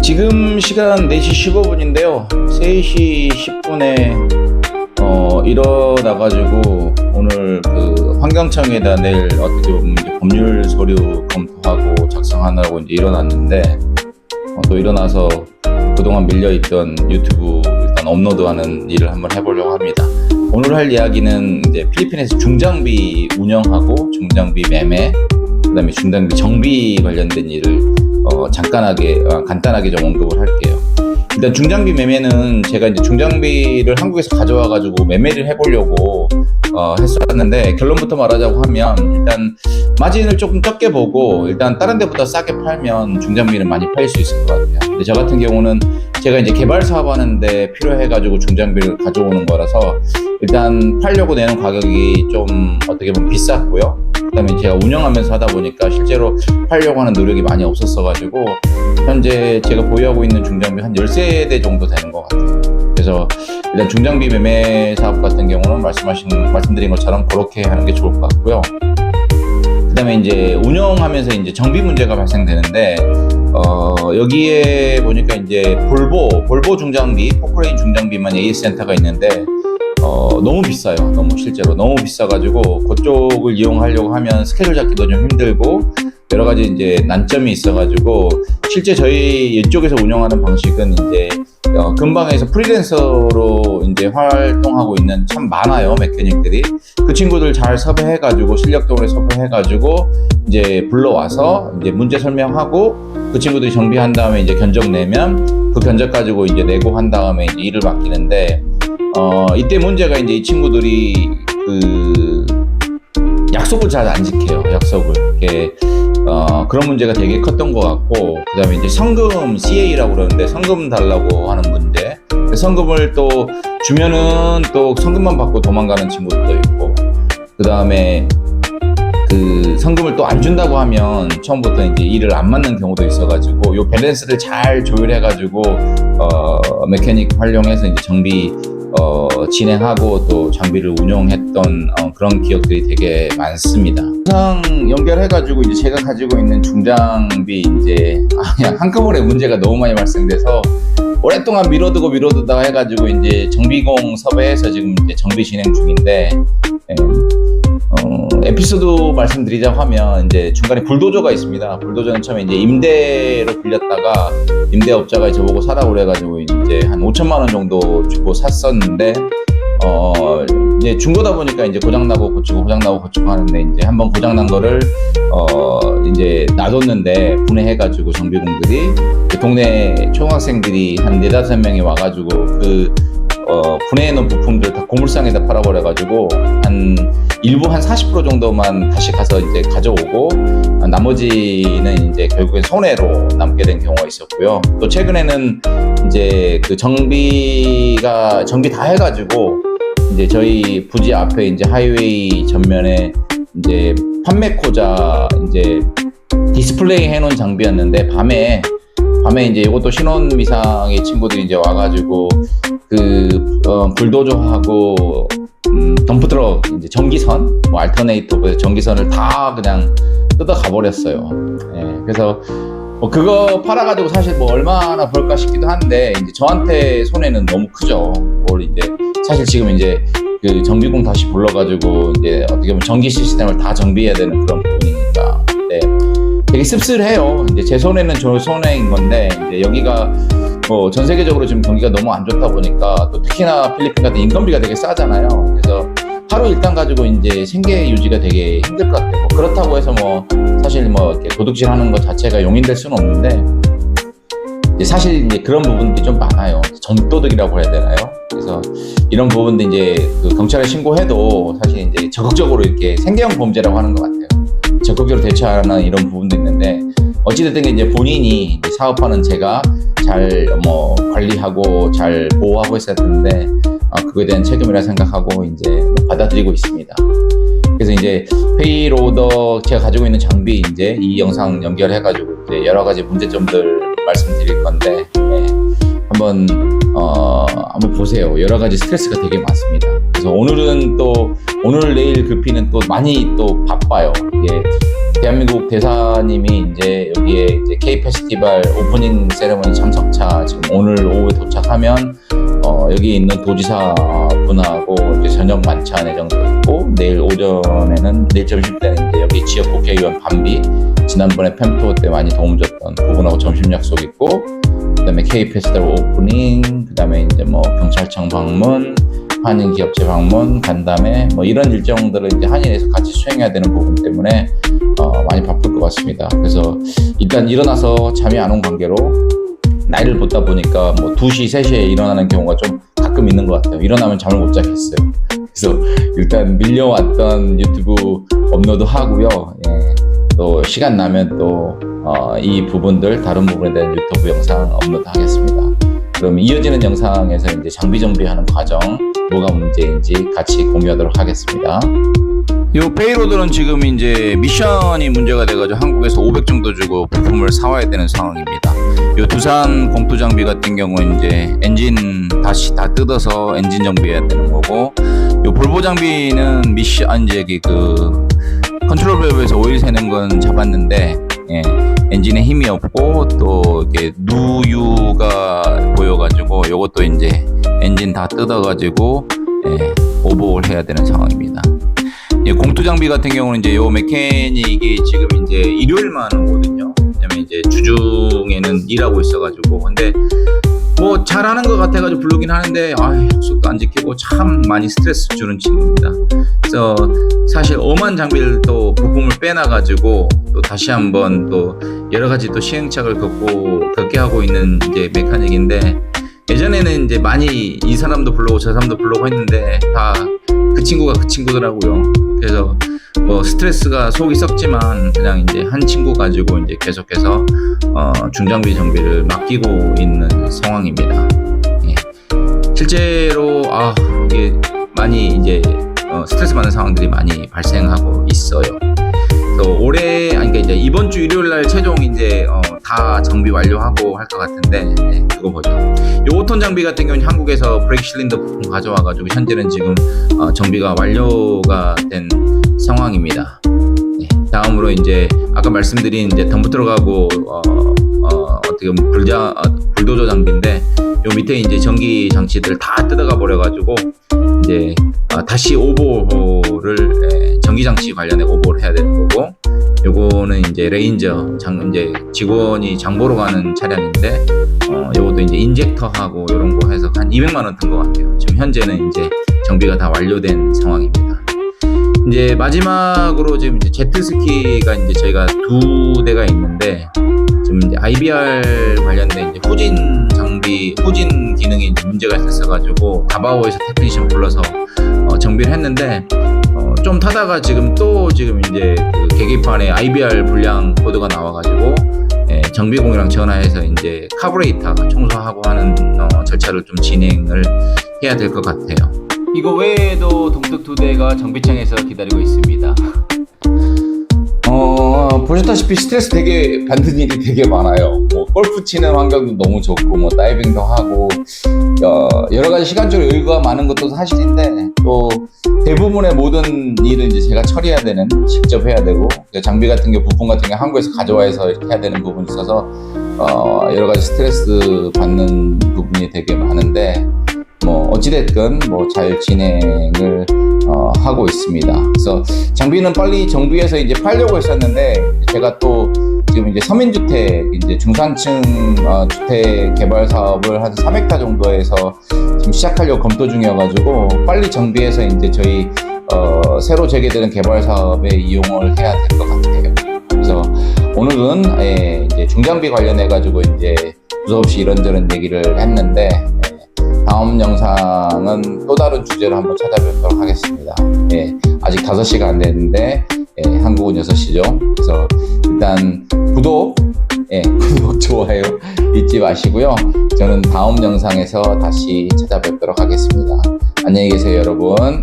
지금 시간 4시 15분인데요. 3시 10분에 일어나가지고 오늘 그 환경청에다 내일 어떻게 보면 이제 법률 서류 검토하고 작성하느라고 이제 일어났는데 또 일어나서 그동안 밀려있던 유튜브 일단 업로드하는 일을 한번 해보려고 합니다. 오늘 할 이야기는 이제 필리핀에서 중장비 운영하고 중장비 매매, 그다음에 중장비 정비 관련된 일을 간단하게 좀 언급을 할게요. 일단 중장비 매매는 제가 이제 중장비를 한국에서 가져와가지고 매매를 해보려고 했었는데, 결론부터 말하자고 하면 일단 마진을 조금 적게 보고 일단 다른 데보다 싸게 팔면 중장비는 많이 팔릴 수 있을 것 같아요. 근데 저 같은 경우는 제가 이제 개발 사업하는데 필요해가지고 중장비를 가져오는 거라서 일단 팔려고 내는 가격이 좀 어떻게 보면 비쌌고요. 그다음에 제가 운영하면서 하다 보니까 실제로 팔려고 하는 노력이 많이 없었어가지고 현재 제가 보유하고 있는 중장비 한 13대 정도 되는 것 같아요. 그래서 일단 중장비 매매 사업 같은 경우는 말씀드린 것처럼 그렇게 하는 게 좋을 것 같고요. 그다음에 이제 운영하면서 이제 정비 문제가 발생되는데 여기에 보니까 이제 볼보 중장비, 포크레인 중장비만 AS 센터가 있는데 너무 비싸요. 실제로 너무 비싸가지고 그쪽을 이용하려고 하면 스케줄 잡기도 좀 힘들고 여러 가지 이제 난점이 있어가지고 실제 저희 이쪽에서 운영하는 방식은 이제 근방에서 프리랜서로 이제 활동하고 있는 참 많아요, 메케닉들이. 그 친구들 잘 섭외해가지고 실력적으로 섭외해가지고 이제 불러와서 이제 문제 설명하고 그 친구들이 정비한 다음에 이제 견적 내면 그 견적 가지고 이제 내고 한 다음에 이제 일을 맡기는데 이때 문제가 이제 이 친구들이 그 약속을 잘 안 지켜요. 그런 문제가 되게 컸던 것 같고, 그 다음에 이제 성금 CA라고 그러는데 성금 달라고 하는 문제. 성금을 또 주면은 또 성금만 받고 도망가는 친구들도 있고, 그 다음에 그 성금을 또 안 준다고 하면 처음부터 이제 일을 안 맞는 경우도 있어가지고 요 밸런스를 잘 조율해가지고 메케닉 활용해서 이제 정비 진행하고 또 장비를 운용했던 그런 기억들이 되게 많습니다. 영상 연결해가지고 이제 제가 가지고 있는 중장비 이제 그냥 한꺼번에 문제가 너무 많이 발생돼서 오랫동안 미뤄두다가 해가지고 이제 정비공 섭외해서 지금 이제 정비 진행 중인데, 에피소드 말씀드리자고 하면 이제 중간에 불도저가 있습니다. 불도저는 처음에 이제 임대로 빌렸다가 임대업자가 저보고 사라고 그래가지고 이제 한 5천만 원 정도 주고 샀었는데 이제 중고다 보니까 이제 고장나고 고치고 하는데 이제 한번 고장난 거를 이제 놔뒀는데 분해해가지고 정비공들이 동네 초등학생들이 한 4-5명이 와가지고 그 분해해놓은 부품들 다 고물상에다 팔아버려가지고 일부 한 40% 정도만 다시 가서 이제 가져오고 나머지는 이제 결국엔 손해로 남게 된 경우가 있었고요. 또 최근에는 이제 그 정비 다 해가지고 이제 저희 부지 앞에 이제 하이웨이 전면에 이제 판매코자 이제 디스플레이 해놓은 장비였는데 밤에 이제 이것도 신원 미상의 친구들이 이제 와가지고 그 불도저하고 덤프트럭 이제 전기선 알터네이터 전기선을 다 그냥 뜯어 가버렸어요. 그래서 그거 팔아가지고 사실 얼마나 벌까 싶기도 한데 이제 저한테 손해는 너무 크죠. 이제 사실 지금 이제 그 정비공 다시 불러가지고 이제 어떻게 보면 전기 시스템을 다 정비해야 되는 그런 부분이니까 되게 씁쓸해요. 이제 제 손해는 저 손해인 건데 이제 여기가 전 세계적으로 지금 경기가 너무 안 좋다 보니까 또 특히나 필리핀 같은 인건비가 되게 싸잖아요. 그래서 하루 일당 가지고 이제 생계 유지가 되게 힘들 것 같아요. 그렇다고 해서 사실 이렇게 도둑질 하는 것 자체가 용인될 수는 없는데 이제 사실 이제 그런 부분들이 좀 많아요. 전도둑이라고 해야 되나요? 그래서 이런 부분들 이제 그 경찰에 신고해도 사실 이제 적극적으로 이렇게 생계형 범죄라고 하는 것 같아요. 적극적으로 대처하는 이런 부분도 있는데 어찌됐든 이제 본인이 이제 사업하는 제가 잘 관리하고 잘 보호하고 있어야 되는데 그거에 대한 책임이라 생각하고 이제 받아들이고 있습니다. 그래서 이제 페이로더 제가 가지고 있는 장비 이제 이 영상 연결해가지고 이제 여러 가지 문제점들 말씀드릴 건데 한번 보세요. 여러 가지 스트레스가 되게 많습니다. 그래서 오늘 내일 급히는 또 많이 또 바빠요. 이게 대한민국 대사님이 이제 여기에 이제 K 페스티벌 오프닝 세레머니 참석차 지금 오늘 오후에 도착하면 여기 있는 도지사 분하고 이제 저녁 만찬 예정돼 있고 내일 오전에는 내일 점심 때는 이제 여기 지역 국회의원 반비 지난번에 팸투어 때 많이 도움 줬던 그분하고 점심 약속 있고 그다음에 K 페스티벌 오프닝 그다음에 이제 뭐 경찰청 방문 한인 기업체 방문 간담회 뭐 이런 일정들을 이제 한인에서 같이 수행해야 되는 부분 때문에 많이 바쁠 것 같습니다. 그래서 일단 일어나서 잠이 안 온 관계로 나이를 보다 보니까 뭐 2시, 3시에 일어나는 경우가 좀 가끔 있는 것 같아요. 일어나면 잠을 못 자겠어요. 그래서 일단 밀려왔던 유튜브 업로드 하고요. 예, 또 시간 나면 또 이 부분들 다른 부분에 대한 유튜브 영상 업로드 하겠습니다. 그럼 이어지는 영상에서 이제 장비 정비하는 과정 뭐가 문제인지 같이 공유하도록 하겠습니다. 요 페이로드는 지금 이제 미션이 문제가 돼가지고 한국에서 500 정도 주고 부품을 사와야 되는 상황입니다. 요 두산 공투 장비 같은 경우는 이제 엔진 다시 다 뜯어서 엔진 정비해야 되는 거고, 요 볼보 장비는 이제 그 컨트롤 밸브에서 오일 새는 건 잡았는데, 예, 엔진에 힘이 없고 또 이렇게 누유가 보여가지고 요것도 이제 엔진 다 뜯어가지고 오버홀 해야 되는 상황입니다. 예, 공투 장비 같은 경우는 이제 요 메케닉이 지금 이제 일요일만 오거든요. 왜냐면 이제 주중에는 일하고 있어가지고. 근데 뭐 잘하는 것 같아가지고 부르긴 하는데 약속도 안 지키고 참 많이 스트레스 주는 친구입니다. 그래서 사실 엄한 장비를 또 부품을 빼놔가지고 또 다시 한번 또 여러 가지 또 시행착오를 겪게 하고 있는 이제 메카닉인데, 예전에는 이제 많이 이 사람도 불러오고 저 사람도 불러오고 했는데 다 그 친구가 그 친구더라고요. 그래서 뭐 스트레스가 속이 썩지만 그냥 이제 한 친구 가지고 이제 계속해서 중장비 정비를 맡기고 있는 상황입니다. 예. 실제로 이게 많이 이제 스트레스 받는 상황들이 많이 발생하고 있어요. 그래서 그러니까 이제 이번 주 일요일 날 최종 이제 다 정비 완료하고 할 것 같은데, 그거 보죠. 이 5톤 장비 같은 경우는 한국에서 브레이크 실린더 부품 가져와가지고 현재는 지금 정비가 완료가 된 상황입니다. 다음으로 이제 아까 말씀드린 이제 덤프 들어가고 어떻게 보면 불도저 장비인데, 요 밑에 이제 전기 장치들 다 뜯어가 버려가지고 이제 다시 오버홀을 전기 장치 관련해 오버홀 해야 되는 거고, 요거는 이제 레인저 이제 직원이 장보러 가는 차량인데 요것도 이제 인젝터하고 요런 거 해서 한 200만 원 든 것 같아요. 지금 현재는 이제 정비가 다 완료된 상황입니다. 이제 마지막으로 지금 이제 제트스키가 이제 저희가 2대가 있는데, 지금 이제 IBR 관련된 이제 후진 기능이 이제 문제가 있었어가지고 다바오에서 테크니션 불러서 정비를 했는데, 좀 타다가 지금 이제 그 계기판에 IBR 불량 코드가 나와가지고 정비공이랑 전화해서 이제 카브레이터 청소하고 하는 절차를 좀 진행을 해야 될 것 같아요. 이거 외에도 동특 2대가 정비창에서 기다리고 있습니다. 보셨다시피 스트레스 되게 받는 일이 되게 많아요. 뭐 골프 치는 환경도 너무 좋고 뭐 다이빙도 하고 여러 가지 시간적으로 여유가 많은 것도 사실인데, 또 대부분의 모든 일은 이제 제가 처리해야 되는, 직접 해야 되고, 장비 같은 게 부품 같은 게 한국에서 가져와서 이렇게 해야 되는 부분이 있어서 여러 가지 스트레스 받는 부분이 되게 많은데, 뭐 어찌됐든 뭐 잘 진행을 하고 있습니다. 그래서 장비는 빨리 정비해서 이제 팔려고 했었는데, 제가 또 지금 이제 서민주택 이제 중산층 주택 개발 사업을 한 3헥타 정도에서 지금 시작하려고 검토 중이어가지고 빨리 정비해서 이제 저희 새로 재개되는 개발 사업에 이용을 해야 될 것 같아요. 그래서 오늘은 이제 중장비 관련해 가지고 이제 두서없이 이런저런 얘기를 했는데, 다음 영상은 또 다른 주제로 한번 찾아뵙도록 하겠습니다. 아직 5시가 안 됐는데 한국은 6시죠. 그래서 일단 구독, 좋아요 잊지 마시고요. 저는 다음 영상에서 다시 찾아뵙도록 하겠습니다. 안녕히 계세요, 여러분.